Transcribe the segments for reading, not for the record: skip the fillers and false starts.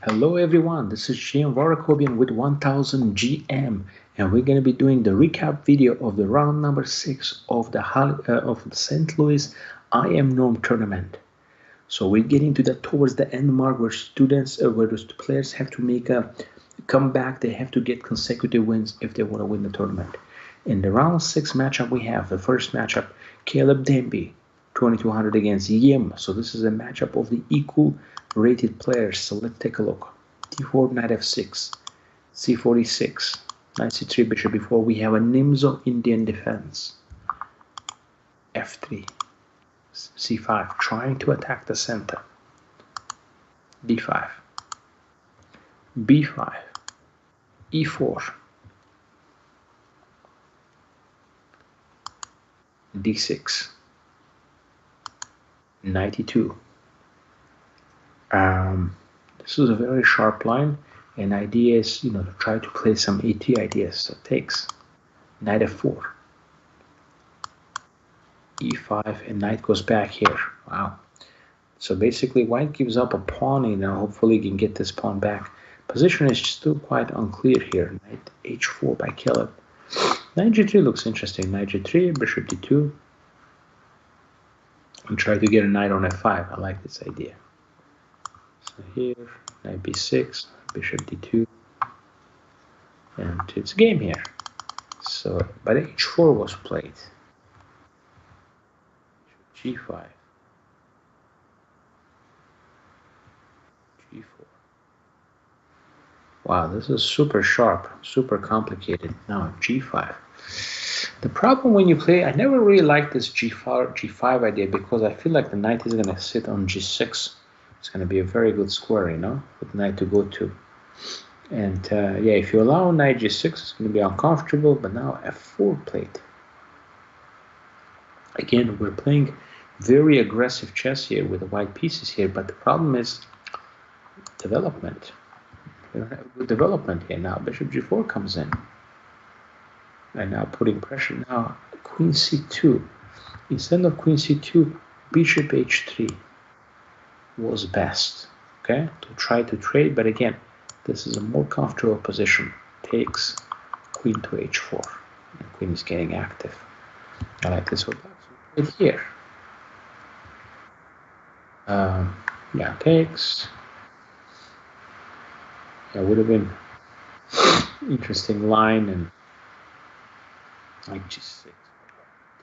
Hello everyone, this is VAR AKOBIAN with 1000 GM, and we're going to be doing the recap video of the round number 6 of the St. Louis I Am Norm tournament. So we're getting to that towards the end mark where where the players have to make a comeback. They have to get consecutive wins if they want to win the tournament. In the round 6 matchup, we have the first matchup, Caleb Denby, 2200 against Yim. So this is a matchup of the equal rated players. So let's take a look. d4, knight f6, c46, knight c3, bishop b4. We have a Nimzo Indian defense. f3, c5, trying to attack the center. d5, b5, e4, d6, knight e2. This is a very sharp line, and idea is, to try to play some AT ideas. So takes knight f4, e5, and knight goes back here. Wow. So basically, white gives up a pawn, and hopefully he can get this pawn back. Position is still quite unclear here. Knight h4 by Caleb. Knight g3 looks interesting. Knight g3, bishop d2, and try to get a knight on f5. I like this idea. So here, knight b6, bishop d2, and it's a game here. So, but h4 was played. g5, g4. Wow, this is super sharp, super complicated. Now g5. The problem when you play, I never really liked this g5 idea because I feel like the knight is going to sit on g6. It's going to be a very good square, with knight to go to. And yeah, if you allow knight g6, it's going to be uncomfortable. But now f4 played. Again, we're playing very aggressive chess here with the white pieces here. But the problem is development. We don't have good development here now. Bishop g4 comes in. And now putting pressure. Now queen c2. Instead of queen c2, bishop h3 was best, okay, to try to trade. But again, this is a more comfortable position. Takes queen to h4, and queen is getting active. I like this one. Right here, yeah, takes. Yeah, would have been interesting line, and like g6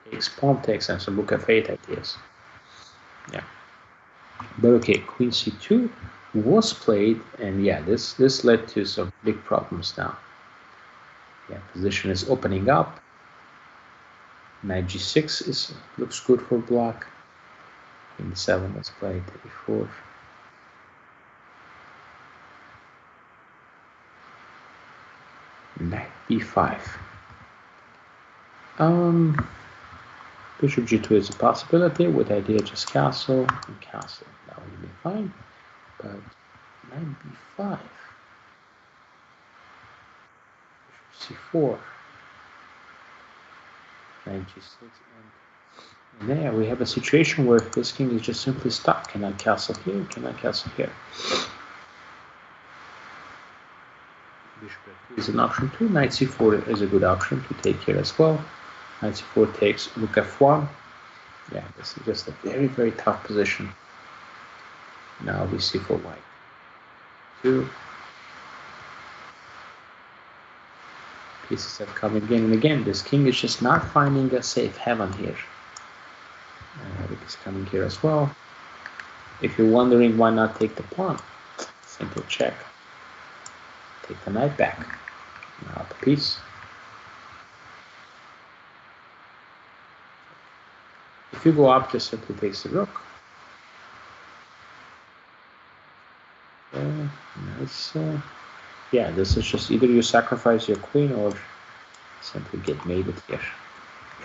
takes, pawn takes, and some book of 8 ideas. Yeah. But okay, queen c2 was played, and yeah, this led to some big problems now. Yeah, position is opening up. Knight g6 looks good for black. Queen 7 was played, e4. Knight b5. Bishop g2 is a possibility with idea just castle and castle. That would be fine. But knight b5, bishop c4, knight g6, and there we have a situation where this king is just simply stuck. Can I castle here? Can I castle here? Bishop f3 is an option too. Knight c4 is a good option to take here as well. Knight c4 takes rook f1. Yeah, this is just a very, very tough position. Now we see for white. 2. Pieces have come again and again. This king is just not finding a safe haven here. Rook is coming here as well. If you're wondering why not take the pawn, simple check. Take the knight back. Now the piece. If you go up, just simply takes the rook. Nice. Yeah, this is just either you sacrifice your queen or simply get mated here.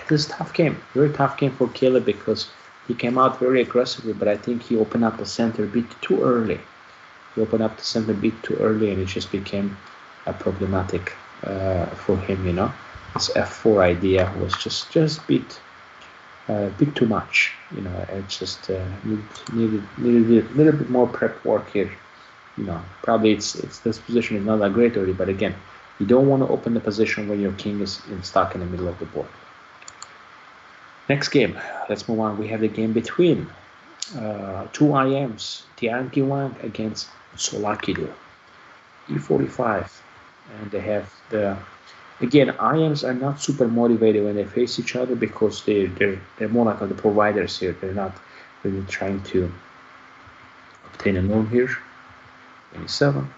This is a tough game, very tough game for Caleb because he came out very aggressively, but I think he opened up the center a bit too early. He opened up the center a bit too early, and it just became problematic for him. This f4 idea was just a bit too much. It just needed a little bit more prep work here you know, probably it's this position is not that great already, but again, you don't want to open the position when your king is stuck in the middle of the board. Next game, let's move on. We have the game between two IMs, Tianqi Wang against Solakido, E45, and they have the, again, IMs are not super motivated when they face each other because they're more like the providers here. They're not really trying to obtain a norm here. 27.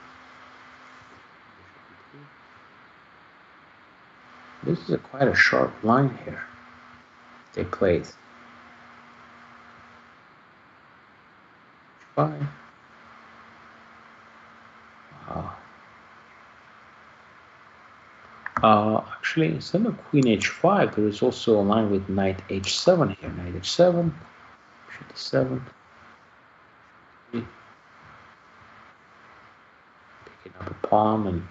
This is quite a sharp line here they played. 5. Actually, instead of queen h5, there is also a line with knight h7 here. Knight h7, bishop d7, picking up a pawn, and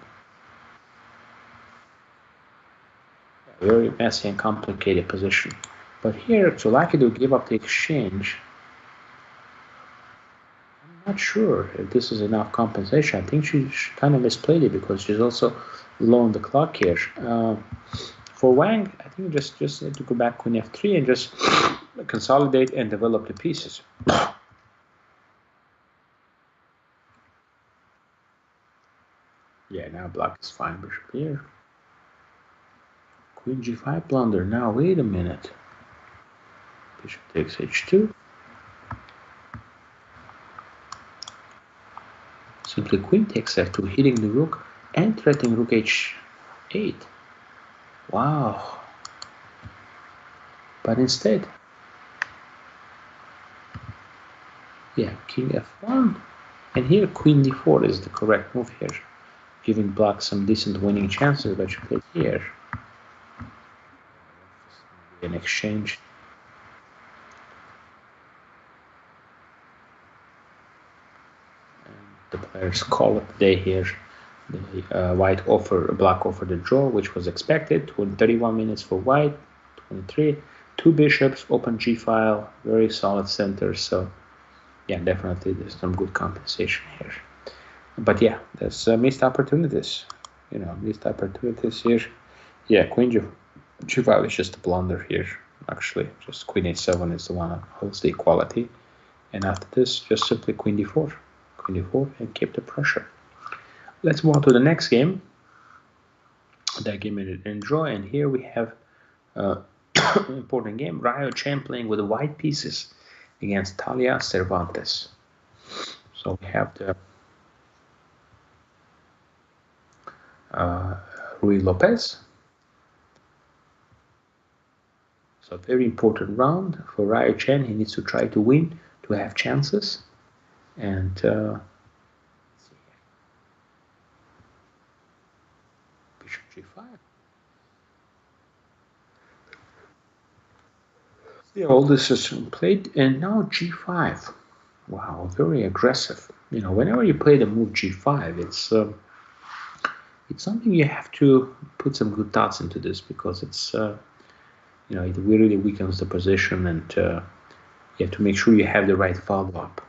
very messy and complicated position. But here, Solakido gave up the exchange. I'm not sure if this is enough compensation. I think she kind of misplayed it because she's also low on the clock here. For Wang, I think just need to go back queen f3 and just consolidate and develop the pieces. Yeah, now black is fine. Bishop here. Queen g5 blunder. Now wait a minute. Bishop takes h2. Simply queen takes f2, hitting the rook and threatening rook h8. Wow. But instead, yeah, king f1, and here queen d4 is the correct move here, giving black some decent winning chances, but she played here. An exchange. And the players call it a day here. The black offered a draw, which was expected. 31 minutes for white, 23. 2 bishops, open g file, very solid center. So yeah, definitely there's some good compensation here. But yeah, there's missed opportunities. You know, missed opportunities here. Yeah, queen g5 is just a blunder here. Actually, just queen h7 is the one that holds the equality. And after this, just simply queen d4. Queen d4 and keep the pressure. Let's move on to the next game. That game ended in draw, and here we have an important game. Ryo Chen playing with the white pieces against Talia Cervantes. So we have the Rui Lopez. So very important round for Ryo Chen. He needs to try to win to have chances. And bishop g5. Yeah, all this is played, and now g5. Wow, very aggressive. You know, whenever you play the move g5, it's something you have to put some good thoughts into this, because it's you know, it really weakens the position, and you have to make sure you have the right follow-up.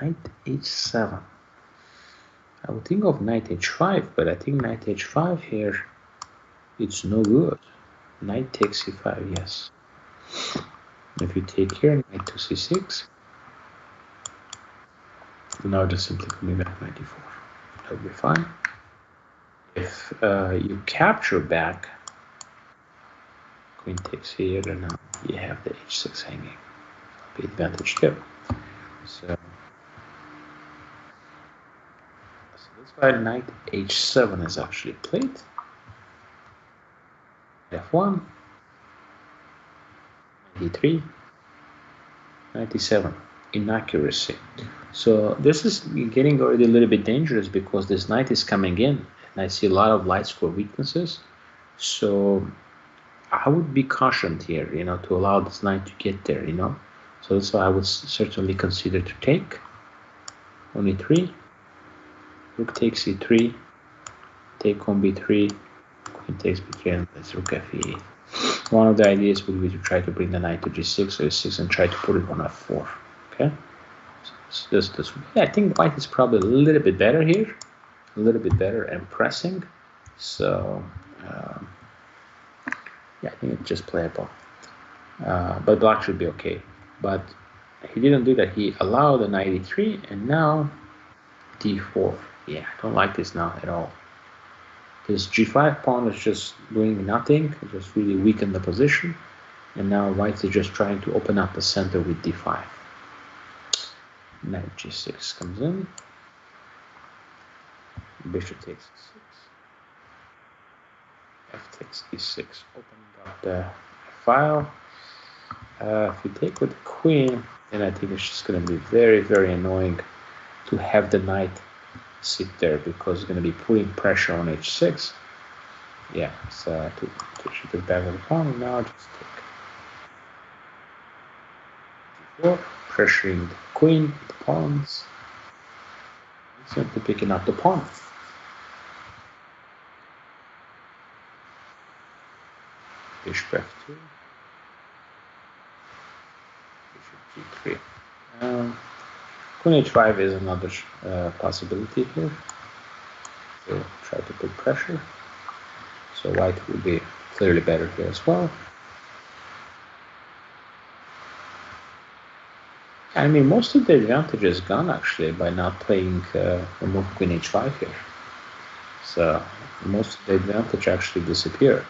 Knight h7. I would think of knight h5, but I think knight h5 here, it's no good. Knight takes c5, yes. If you take here, knight to c6. Now just simply coming back knight d4. That will be fine. If you capture back, queen takes here, and now you have the h6 hanging. That'll be advantage too. So that's why knight h7 is actually played. f1, d3, knight d7, inaccuracy. So this is getting already a little bit dangerous, because this knight is coming in, and I see a lot of light square weaknesses. So I would be cautioned here, you know, to allow this knight to get there, you know. So that's why I would certainly consider to take. On e3, rook takes e3, take on b3, queen takes b3, and let's rook f8. One of the ideas would be to try to bring the knight to g6 or e6 and try to put it on f4. Okay, so This. Yeah, I think white is probably a little bit better here, a little bit better and pressing. So yeah, I think it's just playable. But black should be okay. But he didn't do that. He allowed a knight e3, and now d4. Yeah, I don't like this now at all. This g5 pawn is just doing nothing, it just really weakened the position. And now white is just trying to open up the center with d5. Knight g6 comes in. Bishop takes e6. F takes e6, opening up the file. If you take with the queen, then I think it's just going to be very, very annoying to have the knight sit there, because it's going to be putting pressure on h6. Yeah, so to shoot the back of the pawn, and now just take d4, pressuring the queen, the pawns, simply picking up the pawn. Bishop f2, bishop g3. Queen h5 is another possibility here. So try to put pressure. So white will be clearly better here as well. I mean, most of the advantage is gone actually by not playing the move queen h5 here. So most of the advantage actually disappeared.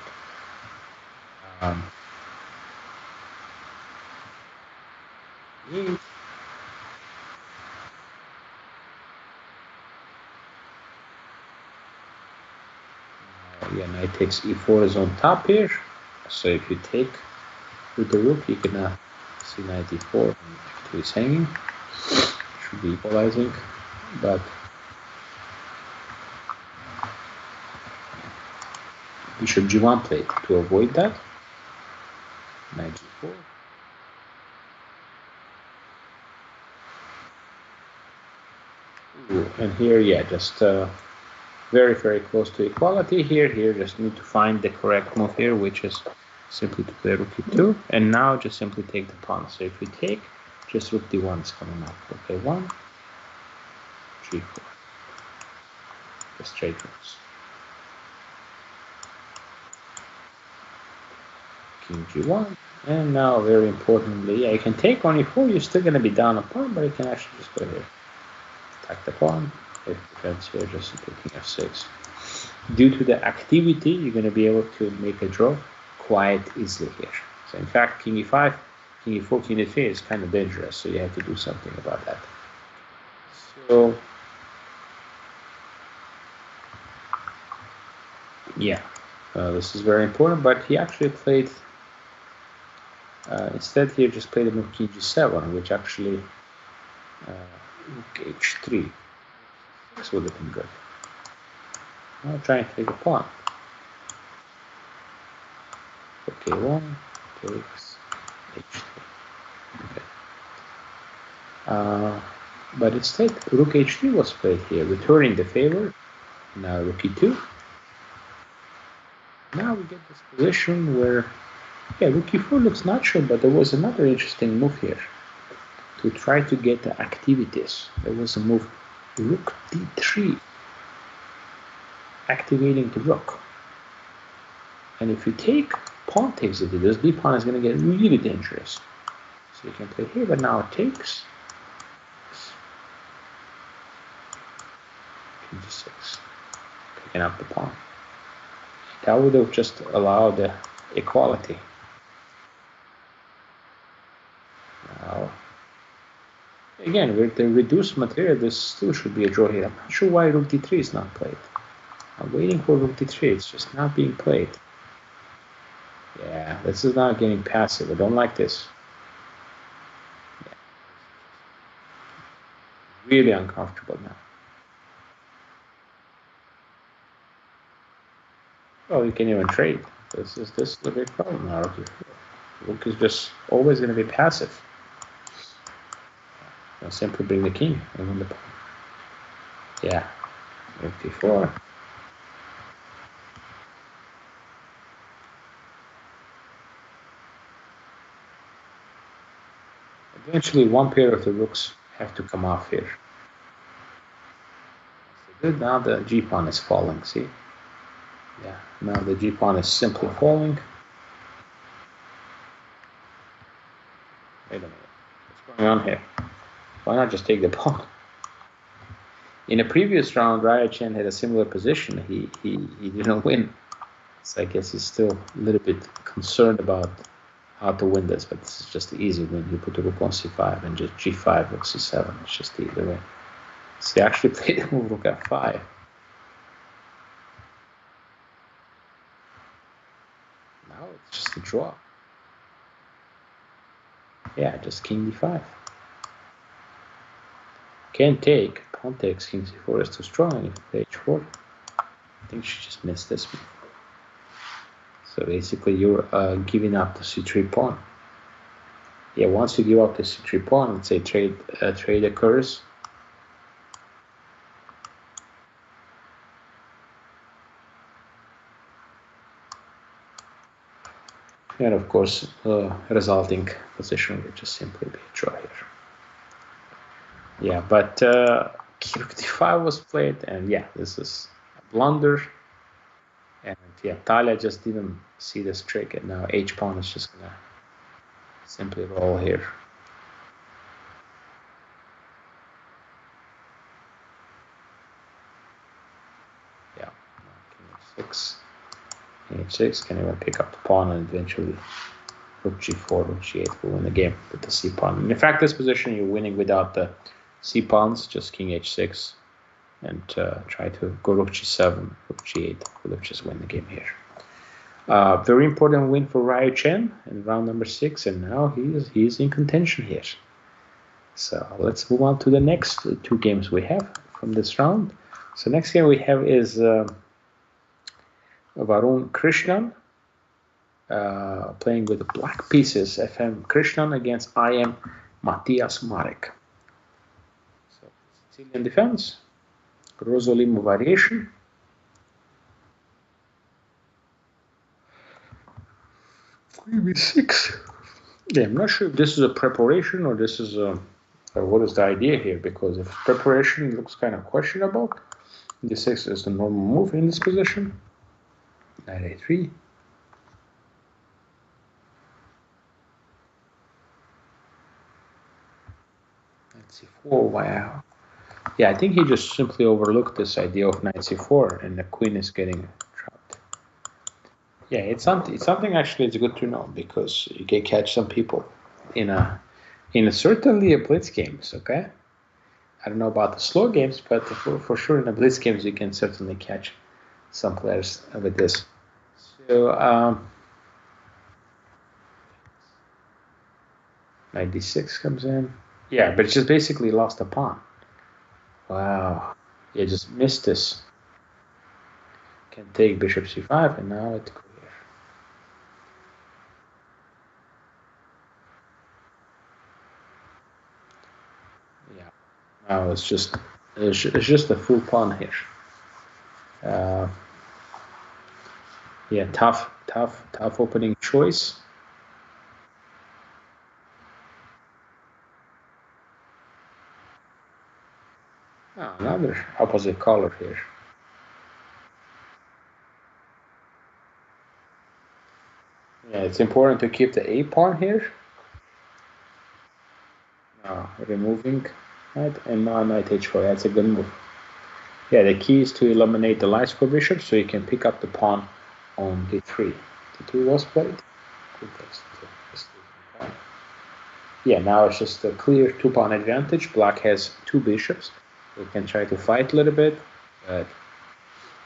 Yeah, knight takes e4 is on top here. So if you take with the rook, you can see knight e4 and f2 is hanging. Should be equalizing, but bishop g1 played to avoid that. Knight g4. Ooh, and here, yeah, just very, very close to equality here. Here, just need to find the correct move here, which is simply to play rook e2, and now just simply take the pawn. So if we take, just rook d1 is coming up. Okay, 1, g4. The straight moves. King g1, and now very importantly, yeah, you can take on e4. You're still going to be down a pawn, but you can actually just go here, attack the pawn. If defense here, just taking f6. Due to the activity, you're going to be able to make a draw quite easily here. So in fact, king e5, king e4, king e3 is kind of dangerous, so you have to do something about that. So yeah, this is very important, but he actually played instead here just played a move king g7, which actually rook h3. This would have been good. Now trying to take a pawn. Okay, 1 takes h3. Okay. But instead, rook h3 was played here, returning the favor. Now rook e2. Now we get this position where, yeah, rook e4 looks natural, but there was another interesting move here to try to get the activities. There was a move rook d3, activating the rook. And if you take, pawn takes it, this b pawn is going to get really dangerous. So you can play here, but now it takes. King g6, picking up the pawn. That would have just allowed the equality. Now, again, with the reduced material, this still should be a draw here. I'm not sure why rook d3 is not played. I'm waiting for rook d3, it's just not being played. Yeah, this is not getting passive. I don't like this. Yeah. Really uncomfortable now. Well, you can even trade. This is a big problem now. Rook is just always going to be passive. I'll simply bring the king and win the pawn. Yeah, rook d4. Eventually, one pair of the rooks have to come off here. So good. Now the G pawn is falling. See? Yeah. Now the G pawn is simply falling. Wait a minute. What's going on here? Why not just take the pawn? In a previous round, Raya Chen had a similar position. He didn't win. So I guess he's still a little bit concerned about how to win this, but this is just the easy win. You put the rook on c5 and just g5, rook c7. It's just the easy win. So he actually played the move rook f5. Now it's just a draw. Yeah, just king d5. Can't take. Pawn takes, king c4 is too strong. If you play h4, I think she just missed this one. So basically, you're giving up the c3 pawn. Yeah, once you give up the c3 pawn, let's say trade occurs. And of course, resulting position will just simply be a draw here. Yeah, but rook d5 was played, and yeah, this is a blunder. And yeah, Talia just didn't see this trick, and now h pawn is just gonna simply roll here. Yeah, king h6. King h6 can even pick up the pawn, and eventually rook g4, rook g8 will win the game with the c pawn. And in fact, this position you're winning without the c pawns, just king h6, and try to go rook g7, rook g8 will just win the game here. Very important win for Raya Chen in round number 6, and now he's in contention here. So let's move on to the next two games we have from this round. So next game we have is Varun Krishnan playing with black pieces. FM Krishnan against IM Matthias Marek. So Sicilian defense, Rosolimo variation. Queen b6. Yeah, I'm not sure if this is a preparation or this is a, or what is the idea here, because if preparation looks kind of questionable, d6 is the normal move in this position. Knight a3. Knight c4. Wow. Yeah, I think he just simply overlooked this idea of knight c4, and the queen is getting trapped. Yeah, it's something actually it's good to know, because you can catch some people in a certainly a blitz games. Okay, I don't know about the slow games, but for sure in the blitz games you can certainly catch some players with this. So knight d6 comes in. Yeah, but it just basically lost a pawn. Wow, yeah, just missed this. Can take bishop c5, and now it's clear. Yeah, now it's just a full pawn here. Yeah, tough opening choice. Oh, another opposite color here. Yeah, it's important to keep the a pawn here. Removing that, and now knight h4. That's a good move. Yeah, the key is to eliminate the light square bishop, so you can pick up the pawn on d3. d2 was played. Yeah, now it's just a clear 2-pawn advantage. Black has 2 bishops. We can try to fight a little bit, but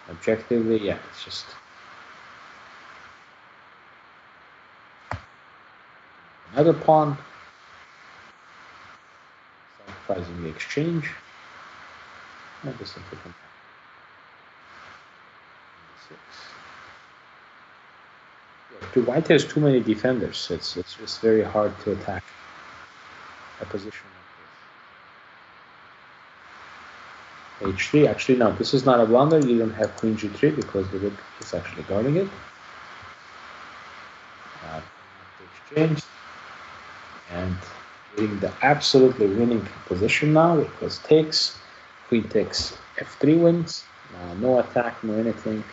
objectively, yeah, it's just another pawn. Sacrificing the exchange. And this simply comes to white has too many defenders. It's just very hard to attack a position like this. h3. Actually, no, this is not a blunder. You don't have queen g3 because the rook is actually guarding it. Exchange, and Getting the absolutely winning position now because takes, queen takes f3 wins. No attack, no anything.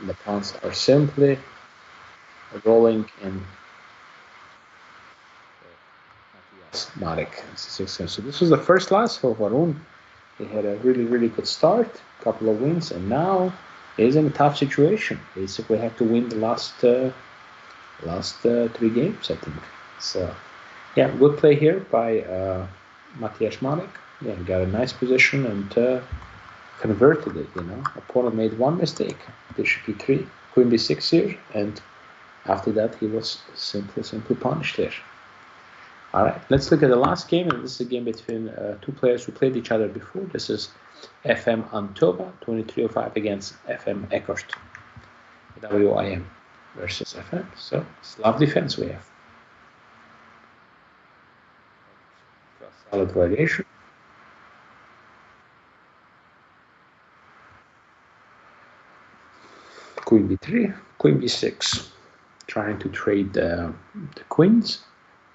The pawns are simply rolling in Marek. So this was the first loss for Varun. He had a really good start, couple of wins, and now he's in a tough situation. Basically, had to win the last 3 games, I think. So, yeah, good play here by Matthias Marek. Yeah, got a nice position and converted it. Opponent made one mistake, bishop e3, queen b6 here, and after that he was simply punished there. All right, let's look at the last game, and this is a game between two players who played each other before. This is FM Antova 2305 against FM Eckert. WIM versus FM. So it's love defense we have. Solid variation. Queen b3, queen b6. Trying to trade the queens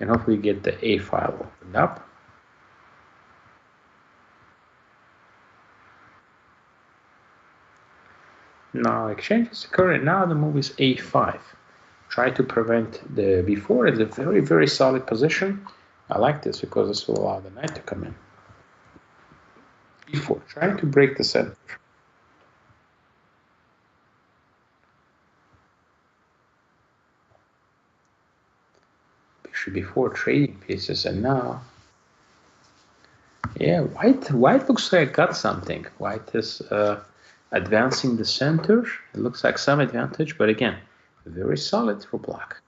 and hopefully get the A file opened up. Now exchange is occurring. Now the move is A5. Try to prevent the b4. It's a very solid position. I like this because this will allow the knight to come in. b4, trying to break the center. Bishop b4 trading pieces, and now, yeah, white looks like got something. White is advancing the center. It looks like some advantage, but again, very solid for black.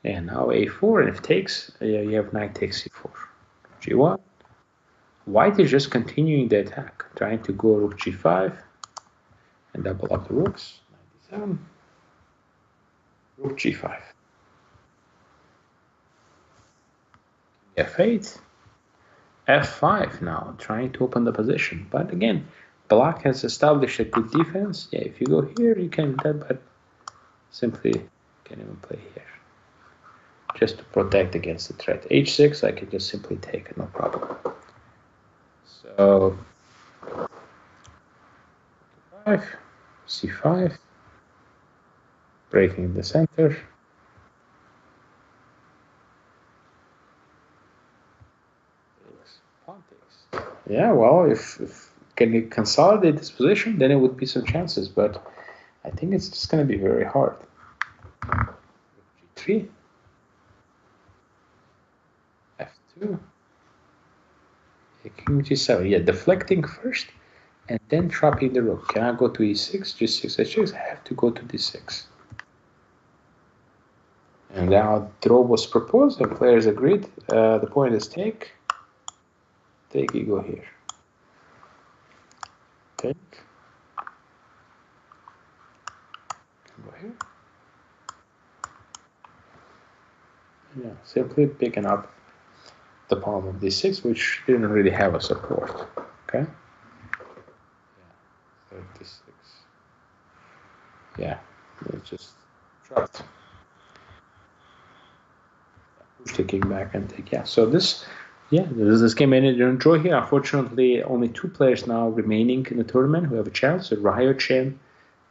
And now a4, and if takes, you have knight takes c4. g1. White is just continuing the attack, trying to go rook g5 and double up the rooks. 97. Rook g5. f8. f5 now, trying to open the position. But again, black has established a good defense. Yeah, if you go here, you can do that, but simply can't even play here. Just to protect against the threat. h6, I can just simply take it, no problem. So, c5, breaking the center. Yeah, well, if can you consolidate this position, then it would be some chances, but I think it's just going to be very hard. g3, f2, king g7. Yeah, deflecting first and then trapping the rook. Can I go to e6, g6, h6? I have to go to d6. And now draw was proposed, the players agreed. The point is take. Take, you go here. Take. Go here. Yeah, simply picking up the pawn of d6, which didn't really have a support. Okay. Yeah, 36. Yeah, it's just trapped. Push the king back and take. Yeah, so this. Yeah, this game ended in a draw here. Unfortunately, only 2 players now remaining in the tournament who have a chance: so Ryo Chen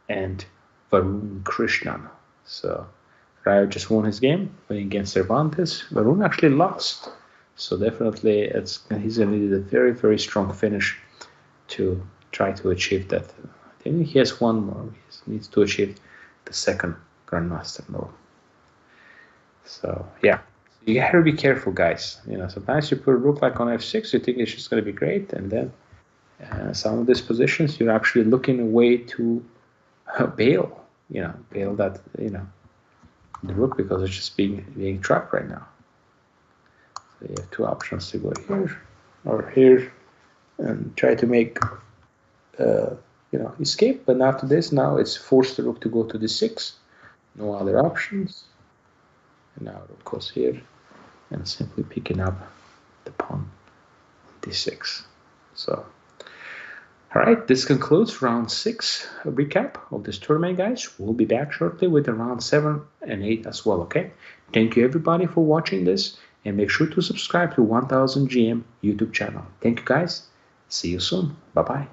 and Varun Krishnan. So Ryo just won his game playing against Cervantes. Varun actually lost. So definitely he's going to need a very strong finish to try to achieve that. I think he has one more. He needs to achieve the second Grandmaster mode. So yeah. You have to be careful, guys. Sometimes you put a rook like on f6, you think it's just going to be great, and then some of these positions you're actually looking a way to bail. Bail that the rook because it's just being trapped right now. So you have 2 options to go here or here and try to make escape. But after this, now it's forced the rook to go to d6. No other options. And now rook goes here. And simply picking up the pawn d6. So, all right, this concludes round 6 recap of this tournament, guys. We'll be back shortly with the round 7 and 8 as well, okay? Thank you, everybody, for watching this, and make sure to subscribe to 1000 GM YouTube channel. Thank you, guys. See you soon. Bye-bye.